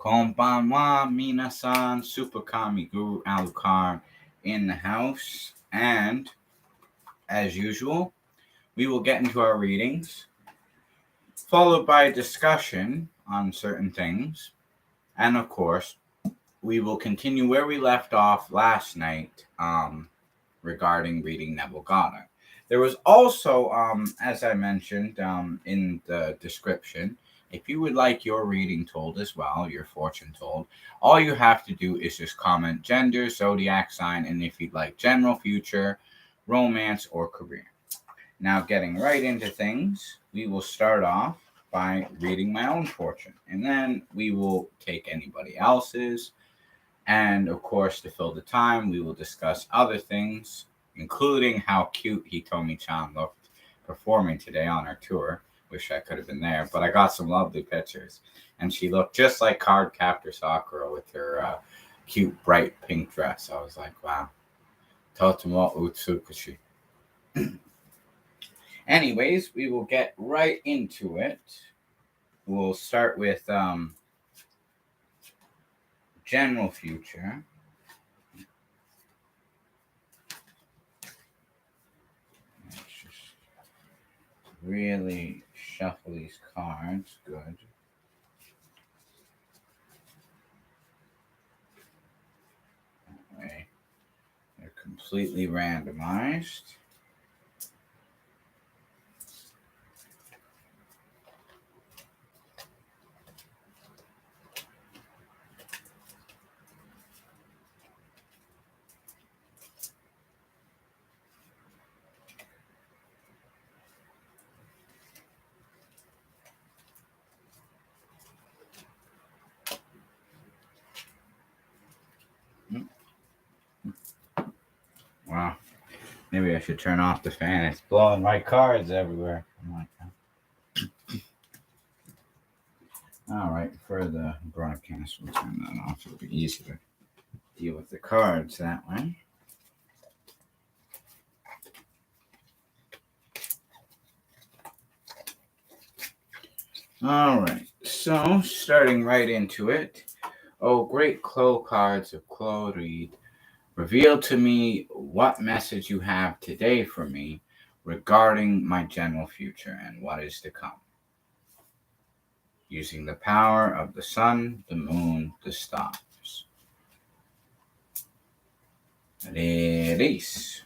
Konbanwa, Minasan, Super Kami Guru Alucard in the house. And as usual, we will get into our readings, followed by a discussion on certain things. And of course, we will continue where we left off last night regarding reading Neville Goddard. There was also, as I mentioned in the description, if you would like your reading told as well, your fortune told, all you have to do is just comment gender, zodiac sign, and if you'd like general, future, romance, or career. Now, getting right into things, we will start off by reading my own fortune, and then we will take anybody else's. And of course, to fill the time, we will discuss other things, including how cute Hitomi-chan looked performing today on our tour. Wish I could have been there, but I got some lovely pictures. And she looked just like Card Captor Sakura with her cute, bright pink dress. I was like, wow. Totemo utsukushi. Anyways, we will get right into it. We'll start with general future. Let's just really shuffle these cards. Good. That way, they're completely randomized. Wow. Maybe I should turn off the fan. It's blowing my cards everywhere. All right, for the broadcast, we'll turn that off. It'll be easier to deal with the cards that way. All right, so starting right into it. Oh, great Clow cards of Clow read. Reveal to me what message you have today for me regarding my general future and what is to come. Using the power of the sun, the moon, the stars. Release.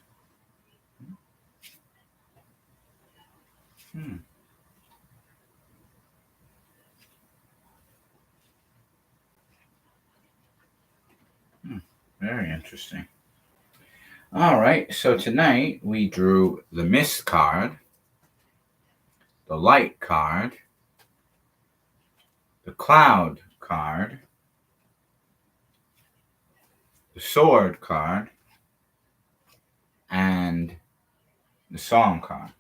Very interesting. All right, so tonight we drew the Mist card, the Light card, the Cloud card, the Sword card, and the Song card.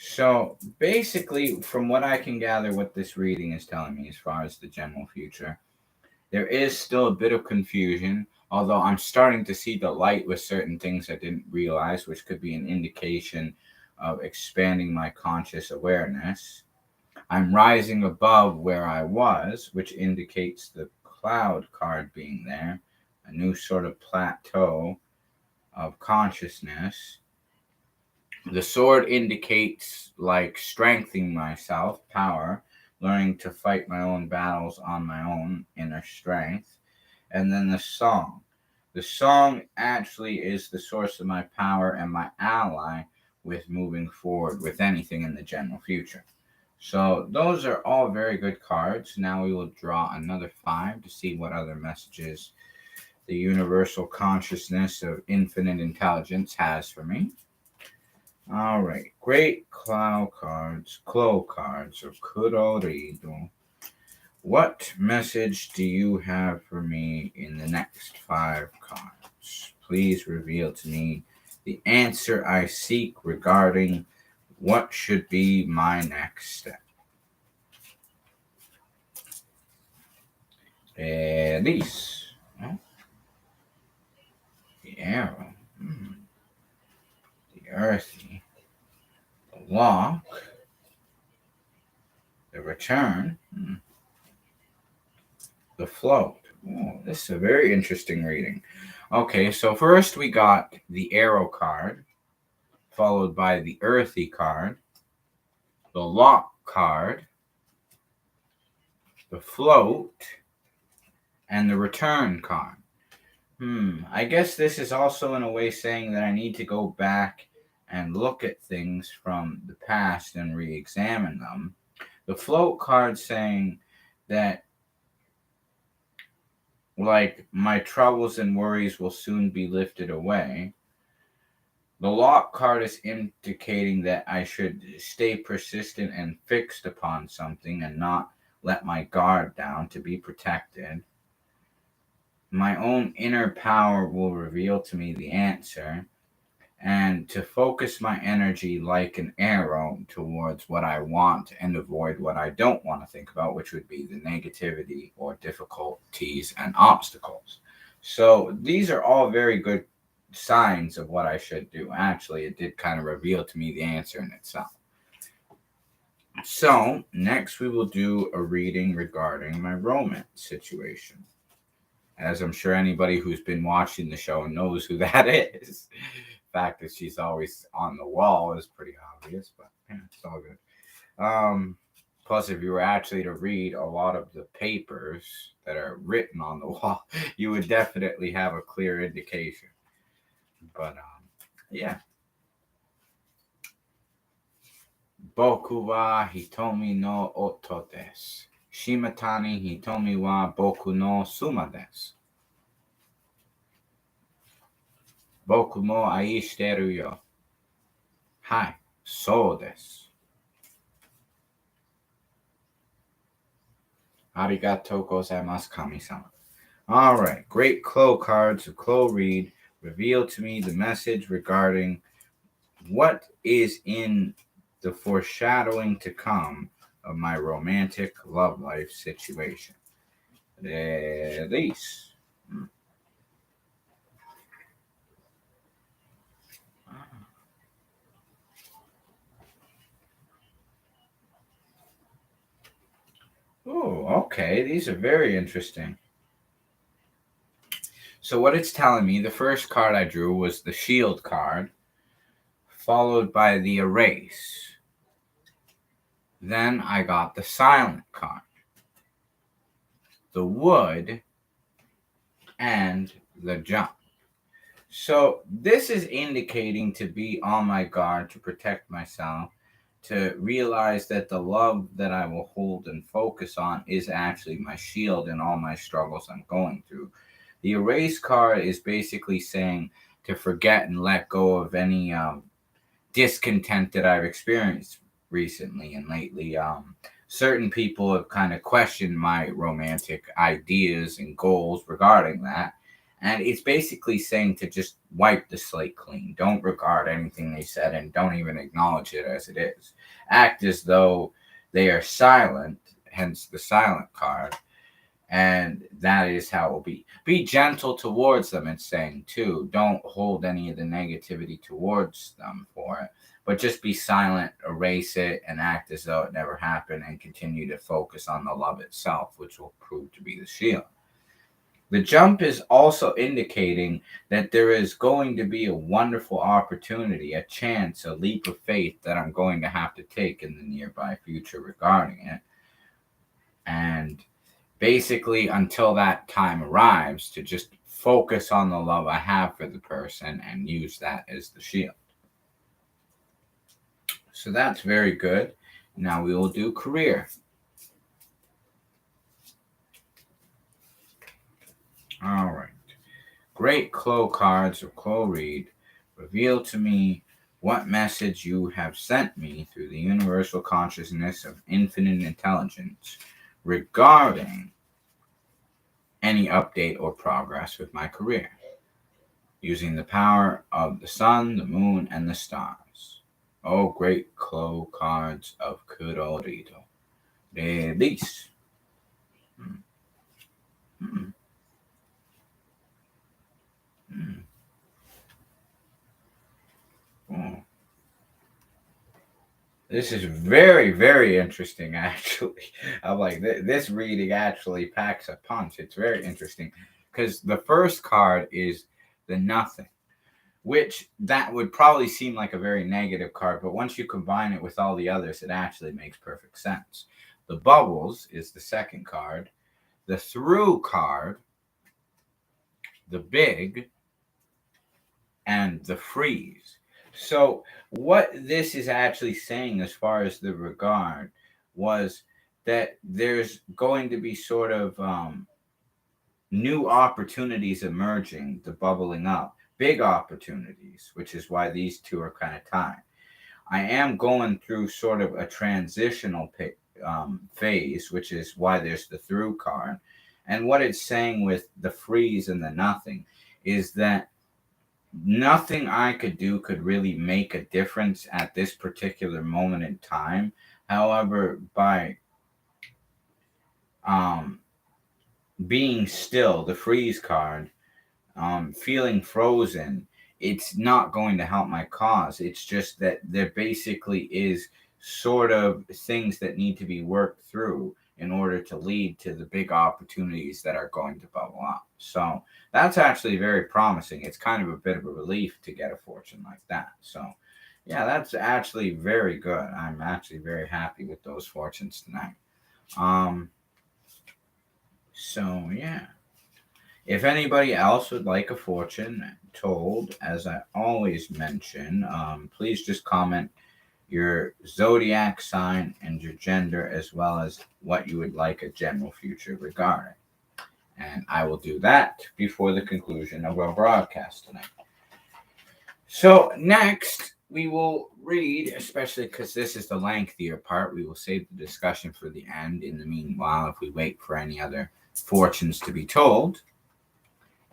So basically, from what I can gather, what this reading is telling me as far as the general future, there is still a bit of confusion, although I'm starting to see the light with certain things I didn't realize, which could be an indication of expanding my conscious awareness. I'm rising above where I was, which indicates the Cloud card being there, a new sort of plateau of consciousness. The sword indicates like strengthening myself, power, learning to fight my own battles on my own, inner strength. And then the song. The song actually is the source of my power and my ally with moving forward with anything in the general future. So those are all very good cards. Now we will draw another 5 to see what other messages the universal consciousness of infinite intelligence has for me. All right, great Clow cards of Kurorido. What message do you have for me in the next 5 cards? Please reveal to me the answer I seek regarding what should be my next step. Release. The arrow. The earthy. The lock. the return, the float. Oh, this is a very interesting reading. Okay, so first we got the arrow card, followed by the earthy card, the lock card, the float, and the return card. I guess this is also in a way saying that I need to go back and look at things from the past and re-examine them. The float card saying that, like, my troubles and worries will soon be lifted away. The lock card is indicating that I should stay persistent and fixed upon something and not let my guard down to be protected. My own inner power will reveal to me the answer, and to focus my energy like an arrow towards what I want and avoid what I don't want to think about, which would be the negativity or difficulties and obstacles. So these are all very good signs of what I should do. Actually, it did kind of reveal to me the answer in itself. So next we will do a reading regarding my romance situation. As I'm sure anybody who's been watching the show knows who that is. The fact that she's always on the wall is pretty obvious, but yeah, it's all good. Plus, if you were actually to read a lot of the papers that are written on the wall, you would definitely have a clear indication. But yeah. Boku wa Hitomi no oto desu. Shimatani Hitomi wa boku no suma desu. Boku mo aishiteru yo. Hai, so desu. Arigatou gozaimasu, kami-sama. All right, great Clow cards of Clow read reveal to me the message regarding what is in the foreshadowing to come of my romantic love life situation. Release. Oh, okay. These are very interesting. So, what it's telling me, the first card I drew was the shield card, followed by the erase. Then I got the silent card, the wood, and the jump. So this is indicating to be on my guard, to protect myself, to realize that the love that I will hold and focus on is actually my shield in all my struggles I'm going through. The erase card is basically saying to forget and let go of any discontent that I've experienced recently and lately. Certain people have kind of questioned my romantic ideas and goals regarding that. And it's basically saying to just wipe the slate clean. Don't regard anything they said and don't even acknowledge it as it is. Act as though they are silent, hence the silent card. And that is how it will be. Be gentle towards them, it's saying too. Don't hold any of the negativity towards them for it. But just be silent, erase it, and act as though it never happened and continue to focus on the love itself, which will prove to be the shield. The jump is also indicating that there is going to be a wonderful opportunity, a chance, a leap of faith that I'm going to have to take in the nearby future regarding it. And basically, until that time arrives, to just focus on the love I have for the person and use that as the shield. So that's very good. Now we will do career. All right. Great Clow cards of Clow read reveal to me what message you have sent me through the universal consciousness of infinite intelligence regarding any update or progress with my career, using the power of the sun, the moon, and the stars. Oh, great Clow cards of Kurorito. Release. Mm, mm, mm. Oh. This is very, very interesting, actually. I'm like, this reading actually packs a punch. It's very interesting because the first card is the Nothing, which that would probably seem like a very negative card, but once you combine it with all the others, it actually makes perfect sense. The Bubbles is the second card. The Through card, the Big, and the Freeze. So, what this is actually saying, as far as the regard, was that there's going to be sort of new opportunities emerging, the bubbling up, big opportunities, which is why these two are kind of tied. I am going through sort of a transitional phase, which is why there's the Through card. And what it's saying with the Freeze and the Nothing is that nothing I could do could really make a difference at this particular moment in time. However, by um, being still, the Freeze card, feeling frozen, it's not going to help my cause. It's just that there basically is sort of things that need to be worked through in order to lead to the big opportunities that are going to bubble up. So that's actually very promising. It's kind of a bit of a relief to get a fortune like that. So yeah, that's actually very good. I'm actually very happy with those fortunes tonight. Um, so yeah. If anybody else would like a fortune told, as I always mention, please just comment your zodiac sign and your gender, as well as what you would like a general future regarding. And I will do that before the conclusion of our broadcast tonight. So, next, we will read, especially because this is the lengthier part, we will save the discussion for the end. In the meanwhile, if we wait for any other fortunes to be told,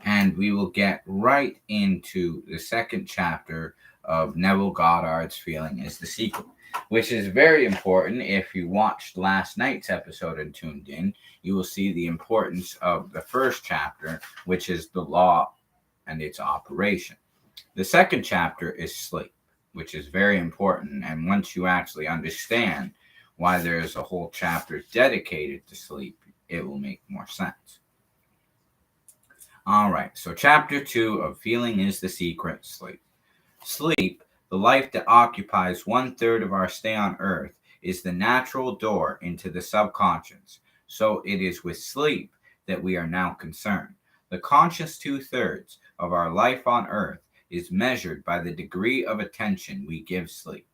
and we will get right into the second chapter of Neville Goddard's Feeling is the Secret, which is very important. If you watched last night's episode and tuned in, you will see the importance of the first chapter, which is the law and its operation. The second chapter is sleep, which is very important. And once you actually understand why there's a whole chapter dedicated to sleep, it will make more sense. All right, so chapter 2 of Feeling is the Secret, Sleep. Sleep, the life that occupies 1/3 of our stay on earth, is the natural door into the subconscious. So it is with sleep that we are now concerned. The conscious 2/3 of our life on earth is measured by the degree of attention we give sleep.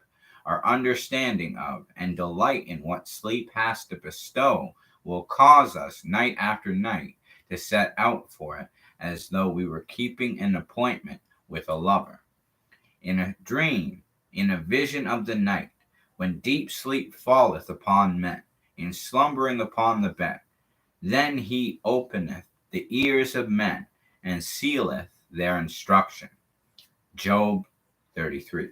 Our understanding of and delight in what sleep has to bestow will cause us night after night to set out for it as though we were keeping an appointment with a lover. In a dream, in a vision of the night, when deep sleep falleth upon men, in slumbering upon the bed, then he openeth the ears of men, and sealeth their instruction. Job 33.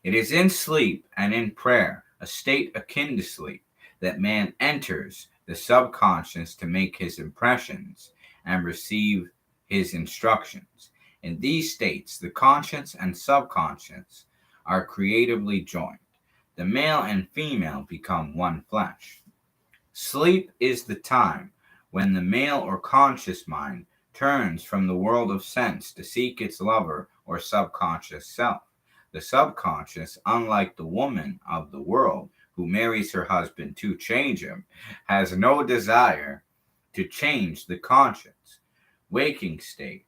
It is in sleep and in prayer, a state akin to sleep, that man enters the subconscious to make his impressions and receive his instructions. In these states, the conscious and subconscious are creatively joined. The male and female become one flesh. Sleep is the time when the male or conscious mind turns from the world of sense to seek its lover or subconscious self. The subconscious, unlike the woman of the world who marries her husband to change him, has no desire to change the conscious, waking state,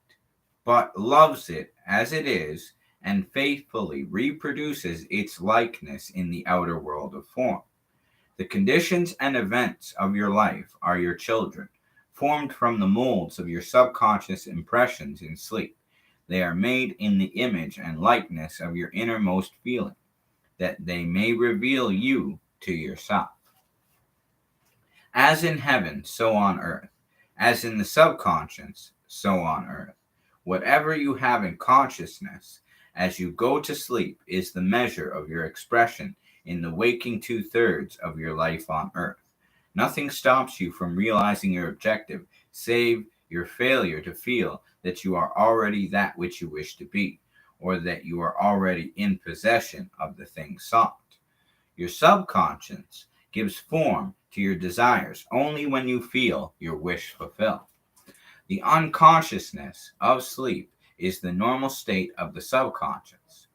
but loves it as it is and faithfully reproduces its likeness in the outer world of form. The conditions and events of your life are your children, formed from the molds of your subconscious impressions in sleep. They are made in the image and likeness of your innermost feeling, that they may reveal you to yourself. As in heaven, so on earth. As in the subconscious, so on earth. Whatever you have in consciousness as you go to sleep is the measure of your expression in the waking 2/3 of your life on earth. Nothing stops you from realizing your objective, save your failure to feel that you are already that which you wish to be, or that you are already in possession of the thing sought. Your subconscious gives form to your desires only when you feel your wish fulfilled. The unconsciousness of sleep is the normal state of the subconscious.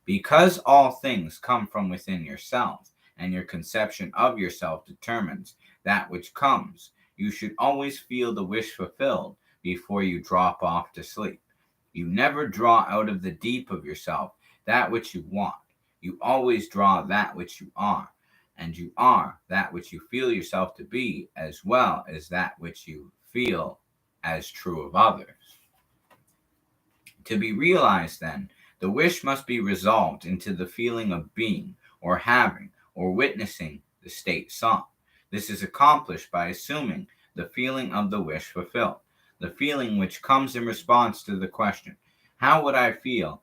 Because all things come from within yourself, and your conception of yourself determines that which comes, you should always feel the wish fulfilled before you drop off to sleep. You never draw out of the deep of yourself that which you want. You always draw that which you are, and you are that which you feel yourself to be, as well as that which you feel as true of others. To be realized, then, the wish must be resolved into the feeling of being, or having, or witnessing the state sought. This is accomplished by assuming the feeling of the wish fulfilled, the feeling which comes in response to the question, how would I feel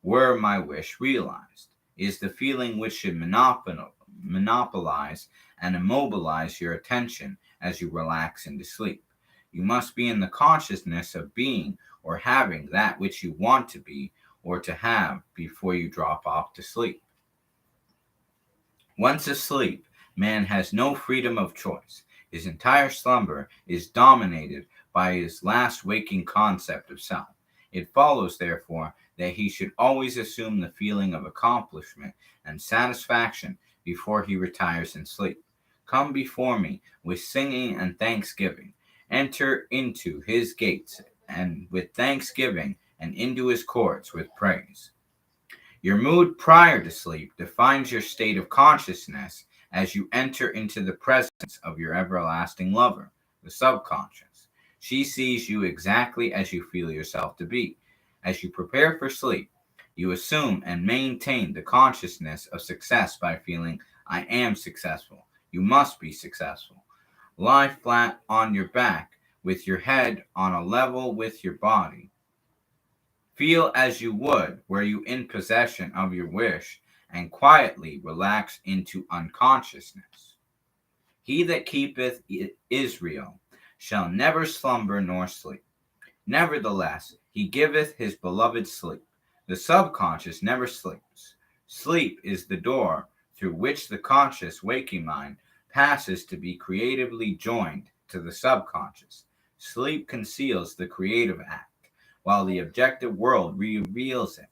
were my wish realized? Is the feeling which should monopolize and immobilize your attention as you relax into sleep. You must be in the consciousness of being or having that which you want to be or to have before you drop off to sleep. Once asleep, man has no freedom of choice. His entire slumber is dominated by his last waking concept of self. It follows, therefore, that he should always assume the feeling of accomplishment and satisfaction before he retires in sleep. Come before me with singing and thanksgiving. Enter into his gates and with thanksgiving, and into his courts with praise. Your mood prior to sleep defines your state of consciousness as you enter into the presence of your everlasting lover, the subconscious. She sees you exactly as you feel yourself to be. As you prepare for sleep, you assume and maintain the consciousness of success by feeling, I am successful. You must be successful. Lie flat on your back with your head on a level with your body. Feel as you would were you in possession of your wish, and quietly relax into unconsciousness. He that keepeth Israel shall never slumber nor sleep. Nevertheless, he giveth his beloved sleep. The subconscious never sleeps. Sleep is the door through which the conscious waking mind passes to be creatively joined to the subconscious. Sleep conceals the creative act, while the objective world reveals it.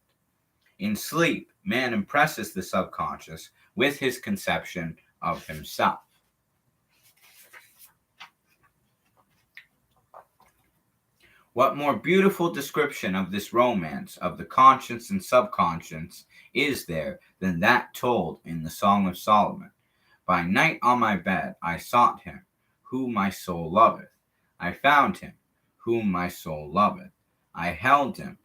In sleep, man impresses the subconscious with his conception of himself. What more beautiful description of this romance of the conscience and subconscious is there than that told in the Song of Solomon? By night on my bed I sought him, whom my soul loveth. I found him, whom my soul loveth. I held him,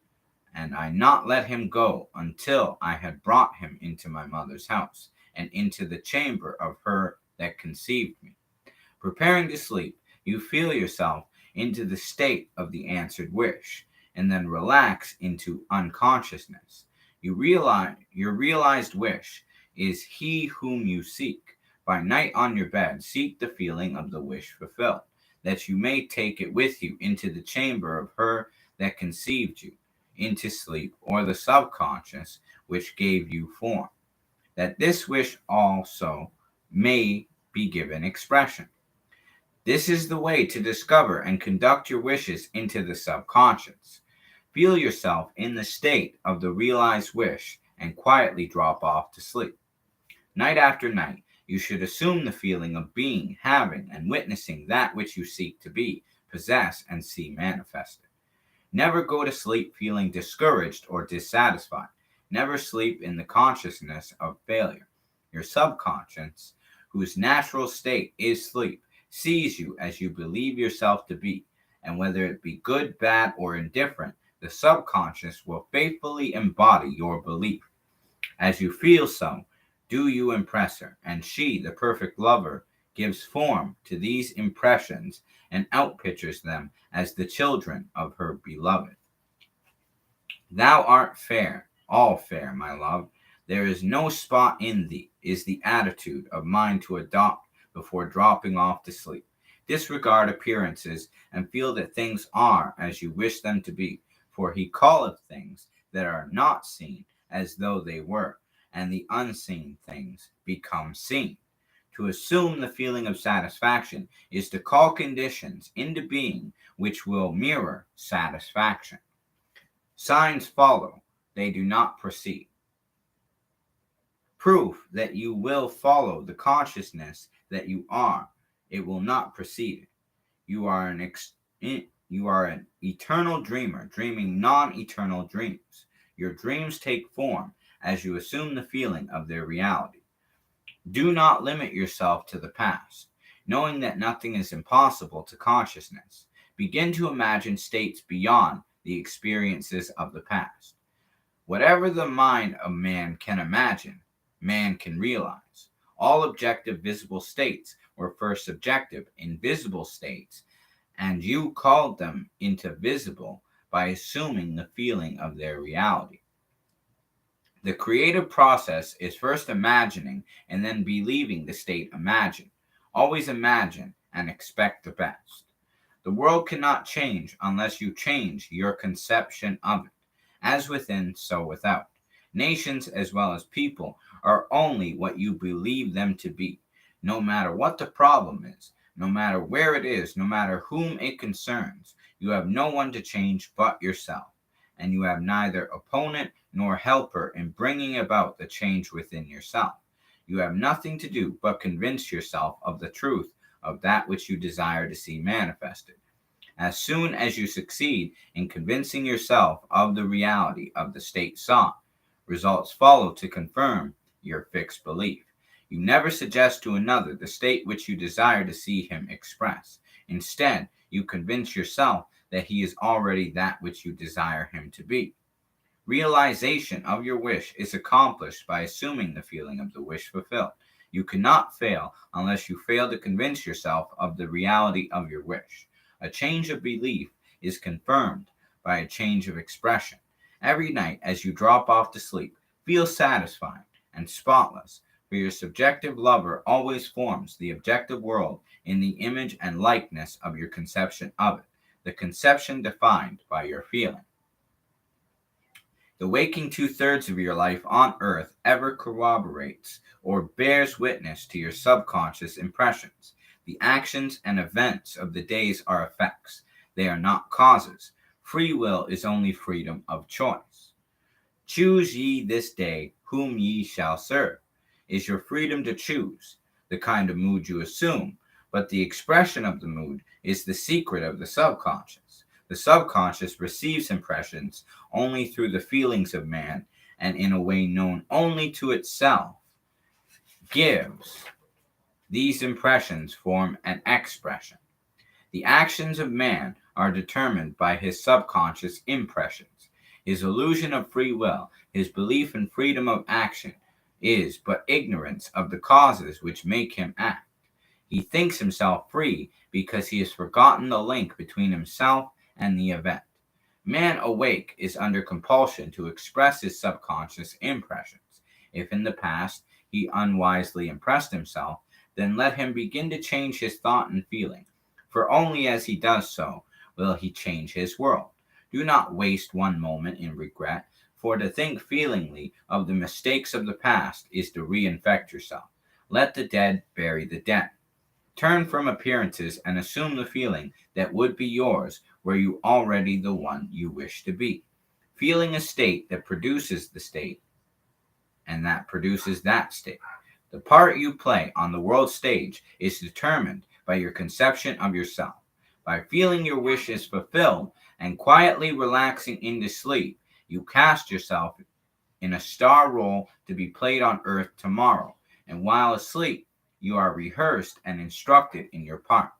and I not let him go until I had brought him into my mother's house, and into the chamber of her that conceived me. Preparing to sleep, you feel yourself into the state of the answered wish, and then relax into unconsciousness. You realize your realized wish is he whom you seek. By night on your bed, seek the feeling of the wish fulfilled, that you may take it with you into the chamber of her that conceived you, into sleep, or the subconscious which gave you form, that this wish also may be given expression. This is the way to discover and conduct your wishes into the subconscious. Feel yourself in the state of the realized wish and quietly drop off to sleep. Night after night, you should assume the feeling of being, having, and witnessing that which you seek to be, possess, and see manifested. Never go to sleep feeling discouraged or dissatisfied. Never sleep in the consciousness of failure. Your subconscious, whose natural state is sleep, sees you as you believe yourself to be, and whether it be good, bad, or indifferent, the subconscious will faithfully embody your belief. As you feel so, do you impress her, and she, the perfect lover, gives form to these impressions and outpictures them as the children of her beloved. Thou art fair, all fair, my love. There is no spot in thee, is the attitude of mind to adopt before dropping off to sleep. Disregard appearances and feel that things are as you wish them to be, for he calleth things that are not seen as though they were, and the unseen things become seen. To assume the feeling of satisfaction is to call conditions into being which will mirror satisfaction. Signs follow, they do not precede. Proof that you will follow the consciousness that you are, it will not precede it. You are you are an eternal dreamer, dreaming non-eternal dreams. Your dreams take form as you assume the feeling of their reality. Do not limit yourself to the past, knowing that nothing is impossible to consciousness. Begin to imagine states beyond the experiences of the past. Whatever the mind of man can imagine, man can realize. All objective visible states were first subjective, invisible states, and you called them into visible by assuming the feeling of their reality. The creative process is first imagining and then believing the state imagined. Always imagine and expect the best. The world cannot change unless you change your conception of it. As within, so without. Nations as well as people are only what you believe them to be. No matter what the problem is, no matter where it is, no matter whom it concerns, you have no one to change but yourself, and you have neither opponent nor helper in bringing about the change within yourself. You have nothing to do but convince yourself of the truth of that which you desire to see manifested. As soon as you succeed in convincing yourself of the reality of the state sought, results follow to confirm your fixed belief. You never suggest to another the state which you desire to see him express. Instead, you convince yourself that he is already that which you desire him to be. Realization of your wish is accomplished by assuming the feeling of the wish fulfilled. You cannot fail unless you fail to convince yourself of the reality of your wish. A change of belief is confirmed by a change of expression. Every night as you drop off to sleep, feel satisfied and spotless, for your subjective lover always forms the objective world in the image and likeness of your conception of it, the conception defined by your feeling. The waking two-thirds of your life on earth ever corroborates or bears witness to your subconscious impressions. The actions and events of the days are effects. They are not causes. Free will is only freedom of choice. Choose ye this day whom ye shall serve. Is your freedom to choose the kind of mood you assume, but the expression of the mood is the secret of the subconscious. The subconscious receives impressions only through the feelings of man, and in a way known only to itself, gives. These impressions form an expression. The actions of man are determined by his subconscious impressions. His illusion of free will, his belief in freedom of action, is but ignorance of the causes which make him act. He thinks himself free because he has forgotten the link between himself and the event. Man awake is under compulsion to express his subconscious impressions. If in the past he unwisely impressed himself, then let him begin to change his thought and feeling, for only as he does so will he change his world. Do not waste one moment in regret, for to think feelingly of the mistakes of the past is to reinfect yourself. Let the dead bury the dead. Turn from appearances and assume the feeling that would be yours were you already the one you wish to be. Feeling a state that produces the state, and that produces that state. The part you play on the world stage is determined by your conception of yourself. By feeling your wish is fulfilled and quietly relaxing into sleep, you cast yourself in a star role to be played on earth tomorrow, and while asleep, you are rehearsed and instructed in your part.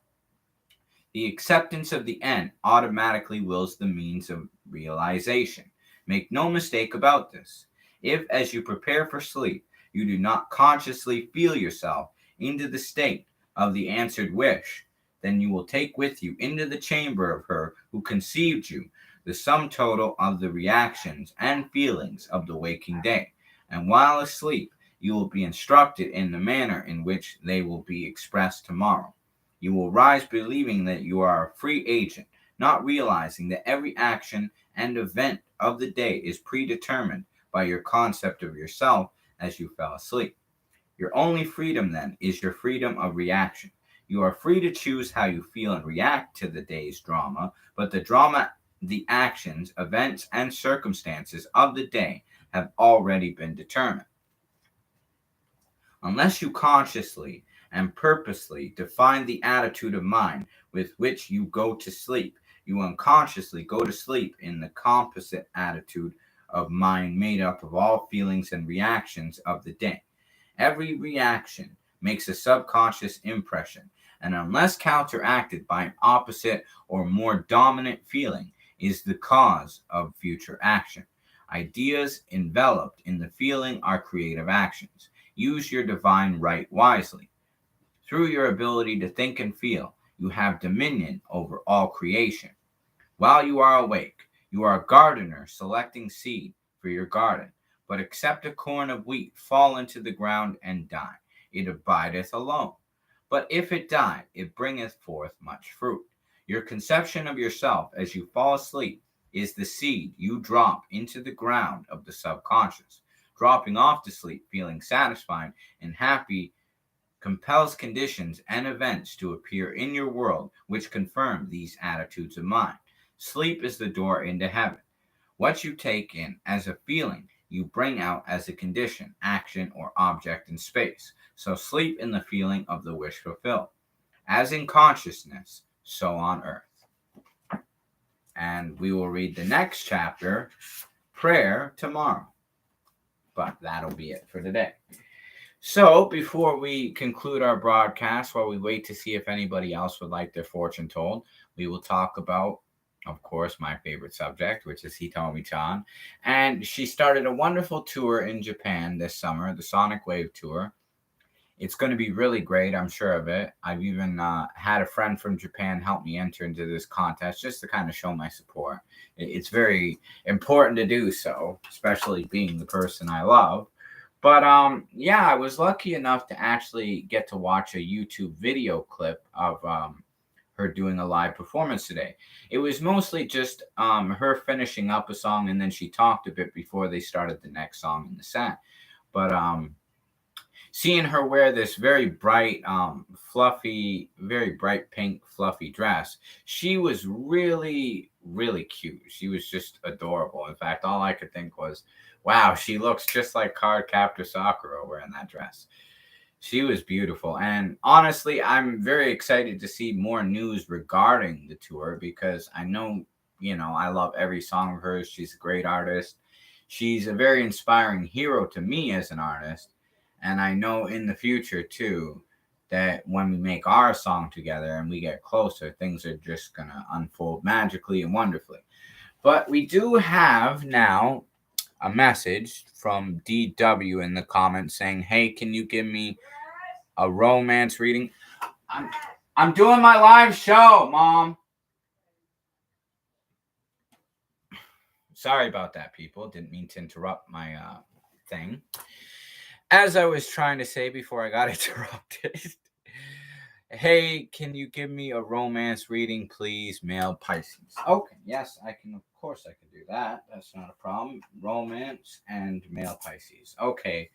The acceptance of the end automatically wills the means of realization. Make no mistake about this. If, as you prepare for sleep, you do not consciously feel yourself into the state of the answered wish, then you will take with you into the chamber of her who conceived you the sum total of the reactions and feelings of the waking day, and while asleep, you will be instructed in the manner in which they will be expressed tomorrow. You will rise believing that you are a free agent, not realizing that every action and event of the day is predetermined by your concept of yourself as you fell asleep. Your only freedom then is your freedom of reaction. You are free to choose how you feel and react to the day's drama, but the actions, events, and circumstances of the day have already been determined. Unless you consciously and purposely define the attitude of mind with which you go to sleep, you unconsciously go to sleep in the composite attitude of mind made up of all feelings and reactions of the day. Every reaction makes a subconscious impression, and unless counteracted by an opposite or more dominant feeling, is the cause of future action. Ideas enveloped in the feeling are creative actions. Use your divine right wisely. Through your ability to think and feel, you have dominion over all creation. While you are awake, you are a gardener selecting seed for your garden. But except a corn of wheat fall into the ground and die, it abideth alone. But if it die, it bringeth forth much fruit. Your conception of yourself as you fall asleep is the seed you drop into the ground of the subconscious. Dropping off to sleep, feeling satisfied and happy, compels conditions and events to appear in your world which confirm these attitudes of mind. Sleep is the door into heaven. What you take in as a feeling, you bring out as a condition, action, or object in space. So sleep in the feeling of the wish fulfilled. As in consciousness, so on earth. And we will read the next chapter, prayer, tomorrow. But that'll be it for today. So before we conclude our broadcast, while we wait to see if anybody else would like their fortune told, we will talk about, of course, my favorite subject, which is Hitomi-chan. And she started a wonderful tour in Japan this summer, the Sonic Wave Tour. It's going to be really great, I'm sure of it. I've even had a friend from Japan help me enter into this contest just to kind of show my support. It's very important to do so, especially being the person I love. But yeah, I was lucky enough to actually get to watch a YouTube video clip of her doing a live performance today. It was mostly just her finishing up a song, and then she talked a bit before they started the next song in the set. But seeing her wear this very bright, fluffy, very bright pink, fluffy dress, she was really, really cute. She was just adorable. In fact, all I could think was, wow, she looks just like Card Captor Sakura wearing that dress. She was beautiful. And honestly, I'm very excited to see more news regarding the tour because I know, I love every song of hers. She's a great artist. She's a very inspiring hero to me as an artist. And I know in the future, too, that when we make our song together and we get closer, things are just going to unfold magically and wonderfully. But we do have now a message from DW in the comments saying, hey, can you give me a romance reading? I'm doing my live show, Mom. Sorry about that, people. Didn't mean to interrupt my thing. As I was trying to say before I got interrupted, hey, can you give me a romance reading, please? Male Pisces. Okay, yes, I can. Of course, I can do that. That's not a problem. Romance and male Pisces. Okay,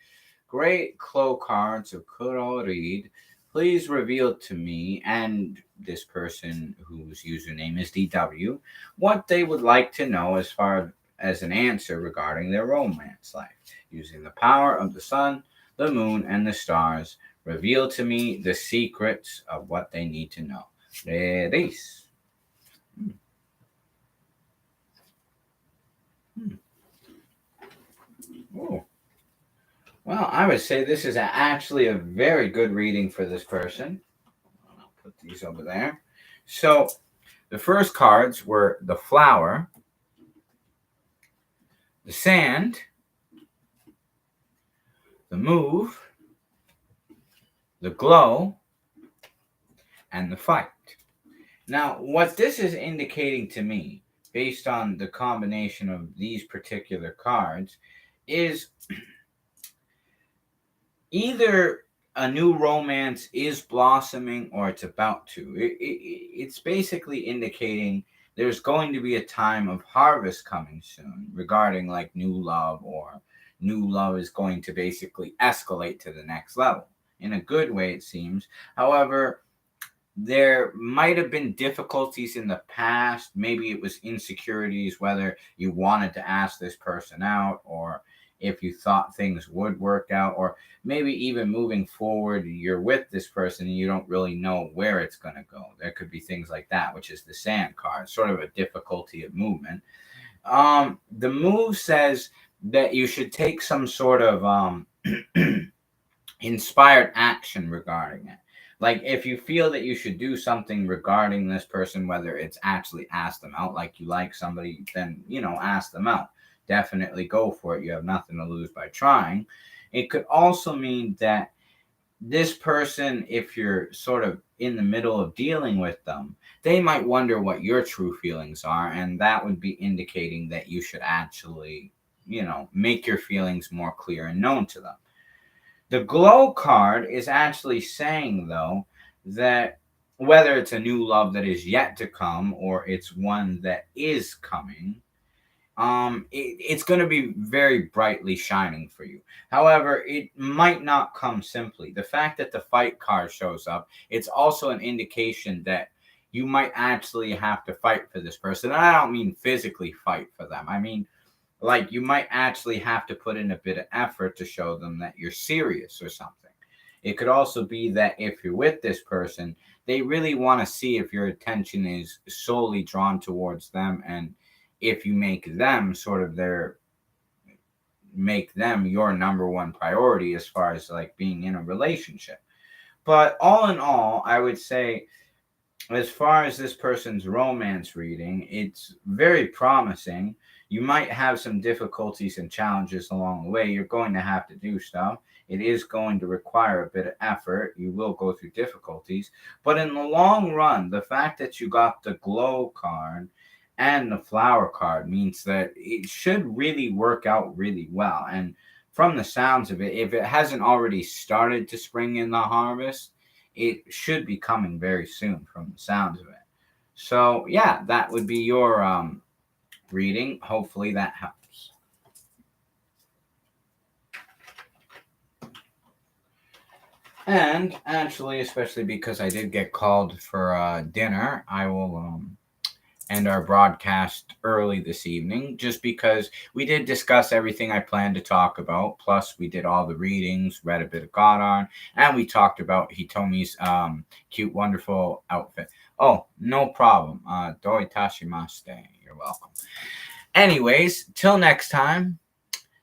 great Clow cards. So could I read? Please reveal to me and this person whose username is DW what they would like to know as far as an answer regarding their romance life. Using the power of the sun, the moon, and the stars, reveal to me the secrets of what they need to know. Reis. Oh. Well, I would say this is actually a very good reading for this person. I'll put these over there. So, the first cards were the flower, the sand, the move, the glow, and the fight. Now, what this is indicating to me, based on the combination of these particular cards, is either a new romance is blossoming or it's about to. It's basically indicating there's going to be a time of harvest coming soon regarding like new love or new love is going to basically escalate to the next level. In a good way, it seems. However, there might have been difficulties in the past. Maybe it was insecurities, whether you wanted to ask this person out or if you thought things would work out, or maybe even moving forward, you're with this person and you don't really know where it's going to go. There could be things like that, which is the sand card, sort of a difficulty of movement. The move says that you should take some sort of inspired action regarding it. Like if you feel that you should do something regarding this person, whether it's actually ask them out, like you like somebody, then ask them out. Definitely go for it. You have nothing to lose by trying. It could also mean that this person, if you're sort of in the middle of dealing with them, they might wonder what your true feelings are, and that would be indicating that you should actually, make your feelings more clear and known to them. The glow card is actually saying, though, that whether it's a new love that is yet to come or it's one that is coming, it's going to be very brightly shining for you. However, it might not come simply. The fact that the fight card shows up, it's also an indication that you might actually have to fight for this person. And I don't mean physically fight for them. I mean, like, you might actually have to put in a bit of effort to show them that you're serious or something. It could also be that if you're with this person, they really want to see if your attention is solely drawn towards them, and if you make them your number one priority as far as like being in a relationship. But all in all, I would say, as far as this person's romance reading, it's very promising. You might have some difficulties and challenges along the way. You're going to have to do stuff. It is going to require a bit of effort. You will go through difficulties. But in the long run, the fact that you got the glow card and the flower card means that it should really work out really well. And from the sounds of it, if it hasn't already started to spring in the harvest, it should be coming very soon from the sounds of it. So yeah, that would be your reading. Hopefully that helps. And actually, especially because I did get called for dinner, I will end our broadcast early this evening, just because we did discuss everything I planned to talk about. Plus, we did all the readings, read a bit of Goddard, and we talked about Hitomi's cute, wonderful outfit. Oh, no problem. Doi tashimashite. You're welcome. Anyways, till next time,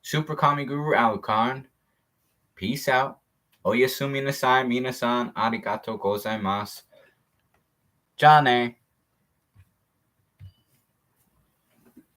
Super Kami Guru Alucard. Peace out. Oyasumi nasai minasan. Arigatou gozaimasu. Ja ne.